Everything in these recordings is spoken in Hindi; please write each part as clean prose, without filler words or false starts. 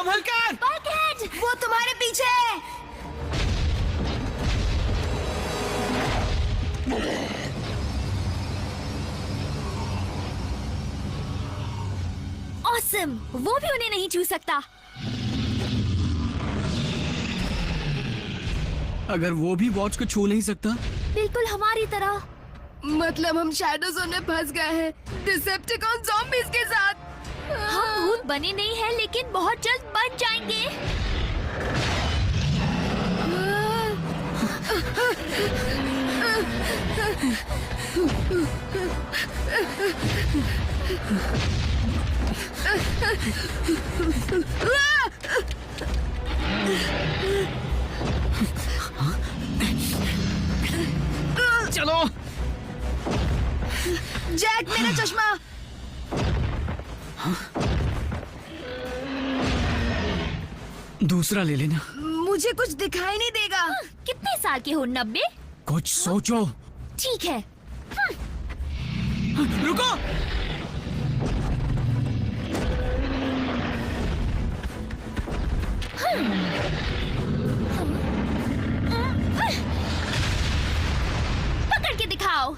संभल कर। बकेट, वो तुम्हारे पीछे है। ऑसम, वो भी उन्हें नहीं छू सकता। अगर वो भी वॉच को छू नहीं सकता, बिल्कुल हमारी तरह। मतलब हम शैडो जोन में फंस गए हैं, डिसेप्टिकॉन ज़ॉम्बीज़ के साथ। हम भूत बने नहीं हैं, लेकिन बहुत जल्द बन जाएंगे। चलो। जैक, मेरा चश्मा। दूसरा ले लेना। मुझे कुछ दिखाई नहीं देगा। कितने साल के हो? 90? कुछ सोचो। ठीक है। रुको। पकड़ के दिखाओ।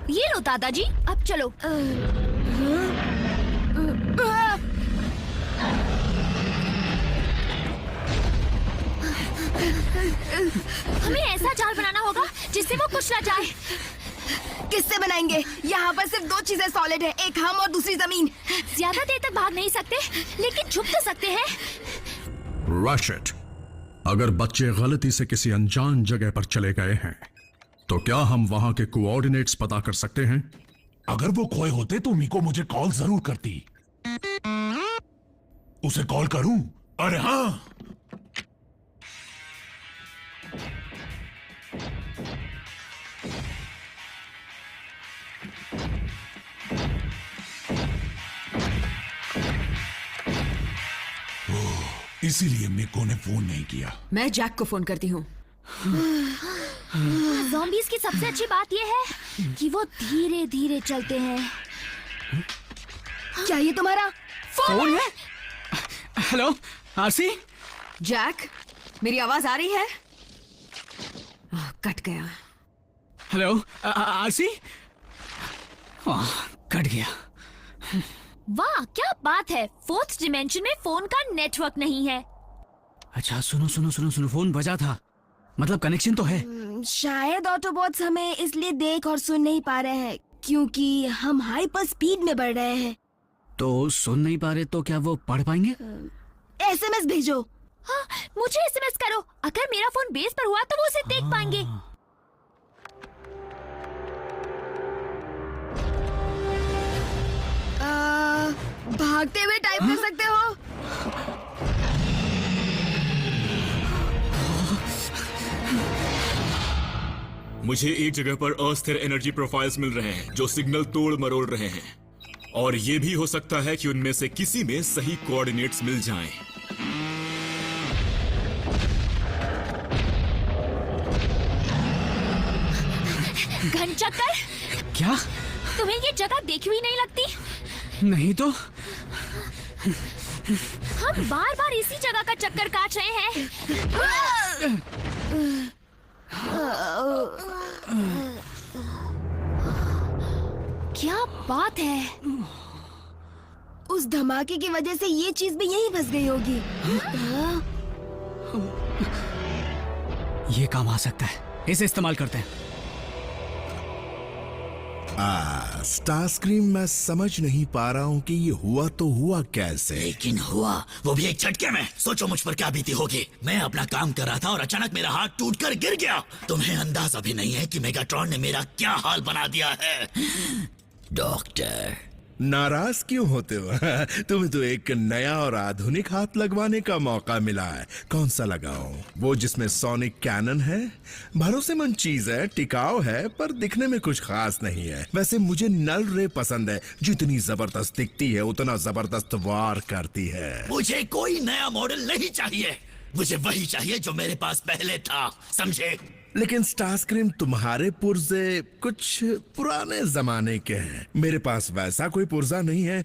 ये लो दादाजी, अब चलो। हमें ऐसा जाल बनाना होगा जिससे वो कुछ ना जाए। किससे बनाएंगे? यहाँ पर सिर्फ दो चीजें सॉलिड है, एक हम और दूसरी जमीन। ज्यादा देर तक भाग नहीं सकते, लेकिन छुप तो सकते हैं। Rush it. अगर बच्चे गलती से किसी अनजान जगह पर चले गए हैं तो क्या हम वहां के कोऑर्डिनेट्स पता कर सकते हैं? अगर वो खोए होते तो मिको मुझे कॉल जरूर करती। उसे कॉल करूं? अरे हाँ। इसीलिए मिको ने फोन नहीं किया। मैं जैक को फोन करती हूँ। ज़ॉम्बीज़ की सबसे अच्छी बात यह है कि वो धीरे धीरे चलते हैं। क्या ये तुम्हारा फोन है? Hello RC. जैक, मेरी आवाज आ रही है? कट गया। Hello RC. कट गया। वाह, क्या बात है। 4th डिमेंशन में फोन का नेटवर्क नहीं है। अच्छा सुनो सुनो सुनो सुनो, फोन बजा था, मतलब कनेक्शन तो है। शायद ऑटोबॉट्स हमें इसलिए देख और सुन नहीं पा रहे हैं क्योंकि हम हाइपर स्पीड में बढ़ रहे हैं। तो सुन नहीं पा रहे तो क्या वो पढ़ पाएंगे? एसएमएस भेजो। हाँ, मुझे एसएमएस करो। अगर मेरा फोन बेस पर हुआ तो वो उसे देख पाएंगे। भागते हुए टाइप कर सकते हो? मुझे एक जगह पर अस्थिर एनर्जी प्रोफाइल्स मिल रहे हैं जो सिग्नल तोड़ मरोड़ रहे हैं, और ये भी हो सकता है कि उनमें से किसी में सही कोऑर्डिनेट्स मिल जाएं। घनचक्कर, क्या? तुम्हें ये जगह देखी हुई नहीं लगती? नहीं तो। हम बार बार इसी जगह का चक्कर काट रहे हैं। क्या बात है। उस धमाके की वजह से ये चीज भी यहीं फंस गई होगी। ये काम आ सकता है, इसे इस्तेमाल करते हैं। स्टारस्क्रीम, मैं समझ नहीं पा रहा हूँ कि ये हुआ तो हुआ कैसे। लेकिन हुआ, वो भी एक झटके में। सोचो मुझ पर क्या बीती होगी। मैं अपना काम कर रहा था और अचानक मेरा हाथ टूटकर गिर गया। तुम्हें अंदाजा भी नहीं है कि मेगाट्रॉन ने मेरा क्या हाल बना दिया है। डॉक्टर, नाराज क्यों होते हो? तुम्हें तो एक नया और आधुनिक हाथ लगवाने का मौका मिला है। कौन सा लगाऊं? वो जिसमें सोनिक कैनन है? भरोसेमंद चीज है, टिकाऊ है, पर दिखने में कुछ खास नहीं है। वैसे मुझे नल रे पसंद है। जितनी जबरदस्त दिखती है उतना जबरदस्त वार करती है। मुझे कोई नया मॉडल नहीं चाहिए। मुझे वही चाहिए जो मेरे पास पहले था, समझे? लेकिन स्टारस्क्रीम तुम्हारे पुर्जे कुछ पुराने जमाने के हैं। मेरे पास वैसा कोई पुर्जा नहीं है।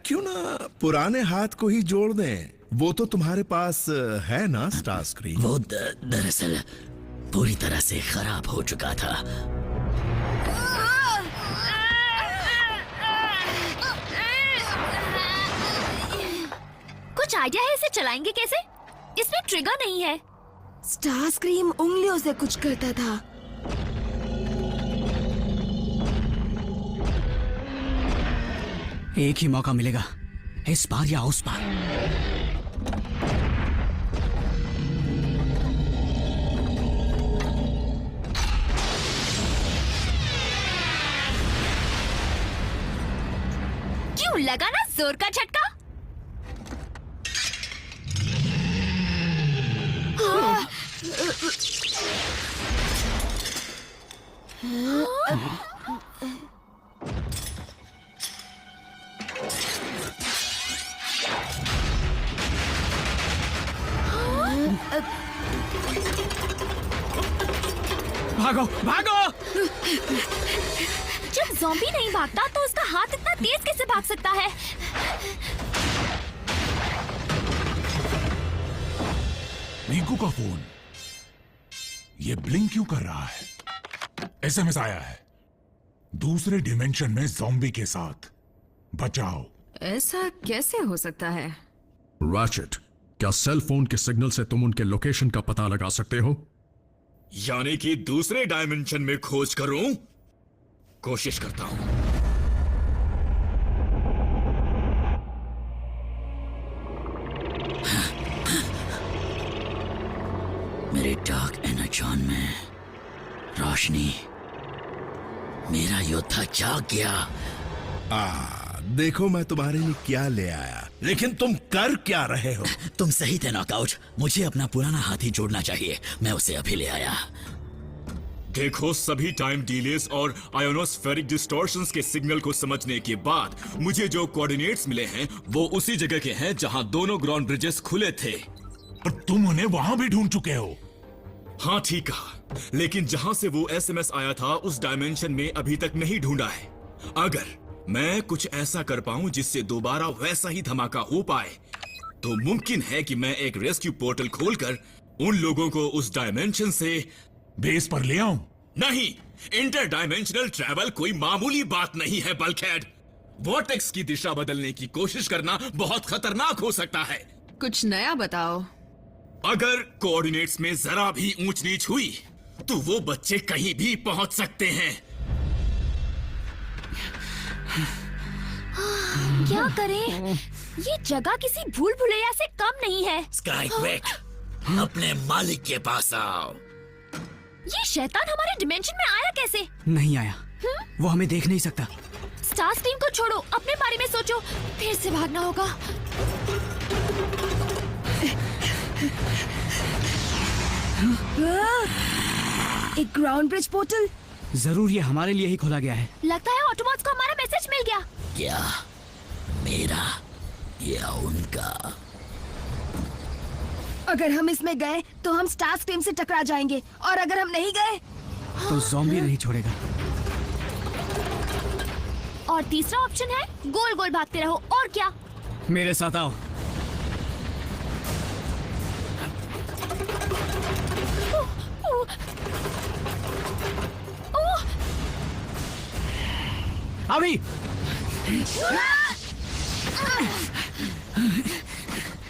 क्यों ना पुराने हाथ को ही जोड़ दें? वो तो तुम्हारे पास है ना स्टारस्क्रीम? वो दरअसल पूरी तरह से खराब हो चुका था। कुछ आइडिया है इसे चलाएंगे कैसे? इसमें ट्रिगर नहीं है। स्टारस्क्रीम उंगलियों से कुछ करता था। एक ही मौका मिलेगा, इस बार या उस बार। क्यों लगा ना जोर का झटका? भागो भागो! जब ज़ॉम्बी नहीं भागता तो उसका हाथ इतना तेज कैसे भाग सकता है? मीकू का फोन ये ब्लिंक क्यों कर रहा है? एसएमएस आया है, दूसरे डिमेंशन में ज़ॉम्बी के साथ बचाओ। ऐसा कैसे हो सकता है? रैचेट, क्या सेल फोन के सिग्नल से तुम उनके लोकेशन का पता लगा सकते हो? यानी कि दूसरे डायमेंशन में खोज करूं? कोशिश करता हूं। मेरे डार्क एनर्जॉन में रोशनी, मेरा योद्धा जाग गया। देखो मैं तुम्हारे लिए क्या ले आया। लेकिन तुम कर क्या रहे हो? तुम सही थे नॉकआउट, मुझे अपना पुराना हाथी जोड़ना चाहिए। मैं उसे अभी ले आया। देखो, सभी टाइम डिलेस और आयोनोस्फेरिक डिस्टॉर्शंस के सिग्नल को समझने के बाद मुझे जो कोऑर्डिनेट्स मिले हैं वो उसी जगह के हैं जहां दोनों ग्राउंड ब्रिजेस खुले थे। और तुम उन्हें वहां भी ढूंढ चुके हो। हाँ ठीक कहा, लेकिन जहां से वो एसएमएस आया था उस डायमेंशन में अभी तक नहीं ढूंढा है। अगर मैं कुछ ऐसा कर पाऊं जिससे दोबारा वैसा ही धमाका हो पाए तो मुमकिन है कि मैं एक रेस्क्यू पोर्टल खोलकर उन लोगों को उस डायमेंशन से बेस पर ले आऊं? नहीं, इंटर डायमेंशनल ट्रैवल कोई मामूली बात नहीं है बल्कहेड। वॉर्टेक्स की दिशा बदलने की कोशिश करना बहुत खतरनाक हो सकता है। कुछ नया बताओ। अगर कोऑर्डिनेट्स में जरा भी ऊंच नीच हुई तो वो बच्चे कहीं भी पहुंच सकते हैं। क्या करें? ये जगह किसी भूल भुलैया से कम नहीं है। स्काईक्विक, अपने मालिक के पास आओ। ये शैतान हमारे डिमेंशन में आया कैसे? नहीं आया, वो हमें देख नहीं सकता। स्टारस्क्रीम को छोड़ो, अपने बारे में सोचो। फिर से भागना होगा। एक ग्राउंड ब्रिज पोर्टल। जरूर ये हमारे लिए ही खोला गया है। लगता है ऑटोबॉट्स को हमारा मैसेज मिल गया। क्या मेरा या उनका? अगर हम इसमें गए तो हम स्टारस्क्रीम से टकरा जाएंगे, और अगर हम नहीं गए तो ज़ॉम्बी नहीं छोड़ेगा। और तीसरा ऑप्शन है गोल गोल भागते रहो। और क्या? मेरे साथ आओ। अभी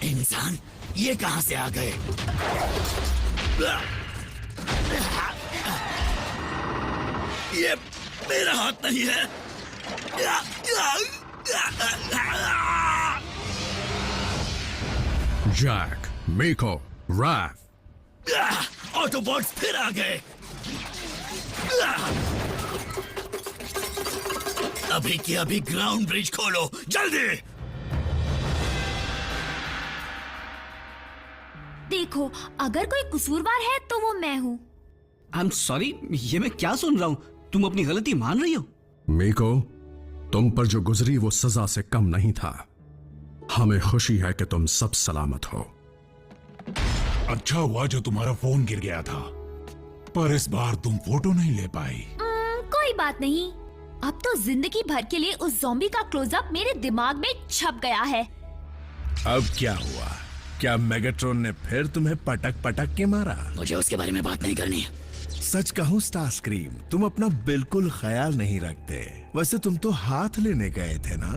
इंसान ये कहां से आ गए? ये मेरा हाथ नहीं है। जैक, मीको, रैफ, ऑटोबॉट्स फिर आ गए। अभी के अभी ग्राउंड ब्रिज खोलो, जल्दी। देखो, अगर कोई कसूरवार है तो वो मैं हूँ। आई एम सॉरी, ये मैं क्या सुन रहा हूँ? तुम अपनी गलती मान रही हो? मीको, तुम पर जो गुजरी वो सजा से कम नहीं था। हमें खुशी है कि तुम सब सलामत हो। अच्छा हुआ जो तुम्हारा फोन गिर गया था। पर इस बार तुम फोटो नहीं ले पाई। कोई बात नहीं, अब तो जिंदगी भर के लिए उस ज़ॉम्बी का क्लोजअप मेरे दिमाग में छप गया है। अब क्या हुआ? क्या मेगाट्रॉन ने फिर तुम्हें पटक पटक के मारा? मुझे उसके बारे में बात नहीं करनी। सच कहूं स्टारस्क्रीम, तुम अपना बिल्कुल ख्याल नहीं रखते। वैसे तुम तो हाथ लेने गए थे ना?